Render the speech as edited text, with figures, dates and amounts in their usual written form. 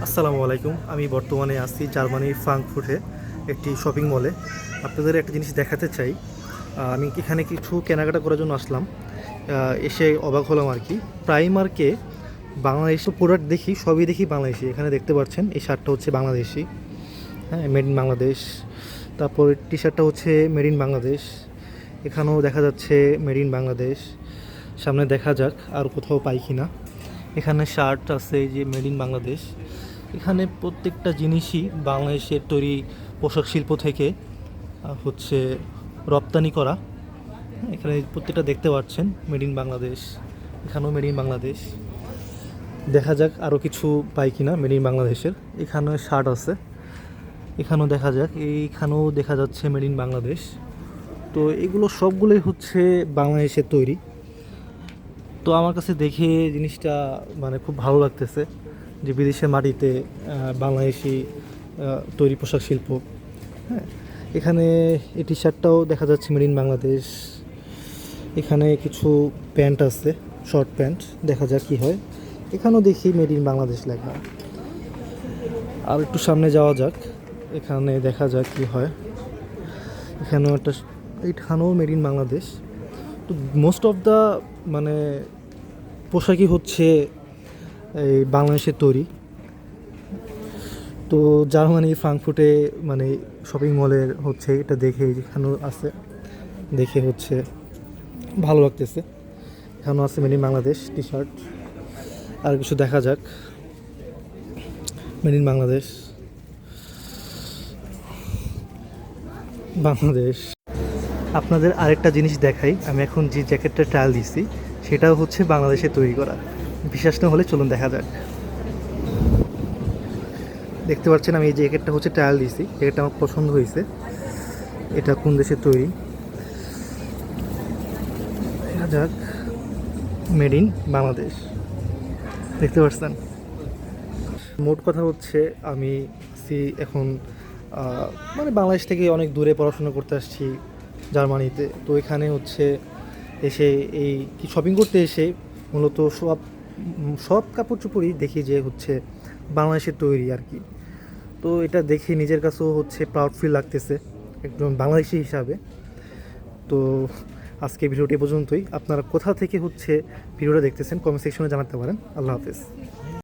আসসালামু আলাইকুম। আমি বর্তমানে আছি জার্মানির ফ্রাঙ্কফুর্টে একটি শপিং মলে। আপনাদের একটা জিনিস দেখাতে চাই। আমি এখানে কিছু কেনাকাটা করার জন্য আসলাম। এসে অবাক হলাম আর কি। প্রাইমার্কে বাংলাদেশি প্রোডাক্ট দেখি, সবই দেখি বাংলাদেশি। এখানে দেখতে পাচ্ছেন এই শার্টটা হচ্ছে বাংলাদেশি, হ্যাঁ, মেড ইন বাংলাদেশ। তারপর টি শার্টটা হচ্ছে মেড ইন বাংলাদেশ। এখানেও দেখা যাচ্ছে মেড ইন বাংলাদেশ। সামনে দেখা যাক আর কোথাও পাই কি না। এখানে শার্ট আছে যে মেড ইন বাংলাদেশ। এখানে প্রত্যেকটা জিনিসই বাংলাদেশের তৈরি পোশাক শিল্প থেকে হচ্ছে রপ্তানি করা। এখানে প্রত্যেকটা দেখতে পাচ্ছেন মেড ইন বাংলাদেশ। এখানেও মেড ইন বাংলাদেশ। দেখা যাক আরও কিছু পাই কিনা মেড ইন বাংলাদেশের। এখানে শার্ট আছে, এখানেও দেখা যাক। এইখানেও দেখা যাচ্ছে মেড ইন বাংলাদেশ। তো এগুলো সবগুলোই হচ্ছে বাংলাদেশের তৈরি। তো আমার কাছে দেখে জিনিসটা মানে খুব ভালো লাগতেছে যে বিদেশের মাটিতে বাংলাদেশি তৈরি পোশাক শিল্প। হ্যাঁ, এখানে এই টি শার্টটাও দেখা যাচ্ছে মেড ইন বাংলাদেশ। এখানে কিছু প্যান্ট আছে, শর্ট প্যান্ট, দেখা যাক কী হয়। এখানেও দেখি মেড ইন বাংলাদেশ লেখা। আর একটু সামনে যাওয়া যাক, এখানে দেখা যাক কী হয়। এখানেও একটা, এইখানেও মেড ইন বাংলাদেশ। তো মোস্ট অফ দ্য মানে পোশাকই হচ্ছে এই বাংলাদেশের তৈরি। তো জার্মানি ফ্রাঙ্কফুর্টে মানে শপিং মলের হচ্ছে এটা দেখে, যেখানেও আছে দেখে হচ্ছে ভালো লাগতেছে। এখানেও আছে made in Bangladesh T shirt. আর কিছু দেখা যাক। Made in Bangladesh, Bangladesh. আপনাদের আরেকটা জিনিস দেখাই। আমি এখন যে জ্যাকেটটা ট্রায়াল দিচ্ছি সেটাও হচ্ছে বাংলাদেশে তৈরি করা। বিশ্বাস না হলে চলুন দেখা যাক। দেখতে পাচ্ছেন আমি এই জ্যাকেটটা হচ্ছে ট্রায়াল দিয়েছি, জ্যাকেটটা আমার পছন্দ হয়েছে। এটা কোন দেশের তৈরি দেখা যাক। মেড ইন বাংলাদেশ, দেখতে পাচ্ছেন। মোট কথা হচ্ছে আমি এখন মানে বাংলাদেশ থেকে অনেক দূরে পড়াশোনা করতে আসছি জার্মানিতে। তো এখানে হচ্ছে এসে এই কি শপিং করতে এসে মূলত সব সব কাপড় চোপড়ই দেখি যে হচ্ছে বাংলাদেশের তৈরি আর কি। তো এটা দেখে নিজের কাছেও হচ্ছে প্রাউড ফিল লাগতেছে একজন বাংলাদেশি হিসাবে। তো আজকে ভিডিওটি পর্যন্তই। আপনারা কোথা থেকে হচ্ছে ভিডিওটা দেখতেছেন কমেন্ট সেকশনে জানাতে পারেন। আল্লাহ হাফেজ।